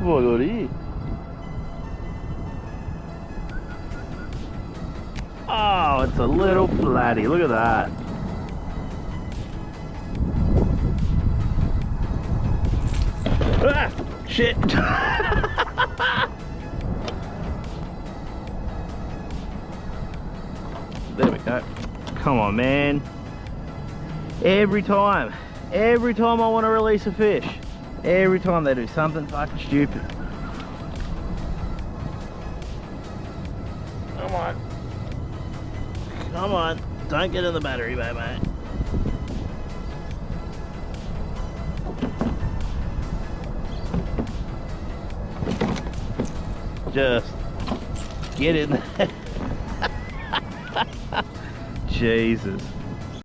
What got here? Oh, it's a little flatty. Look at that. Ah, shit. There we go. Come on, man. Every time I want to release a fish, every time they do something fucking stupid. Come on. Come on. Don't get in the battery, mate. Just get in there. Jesus.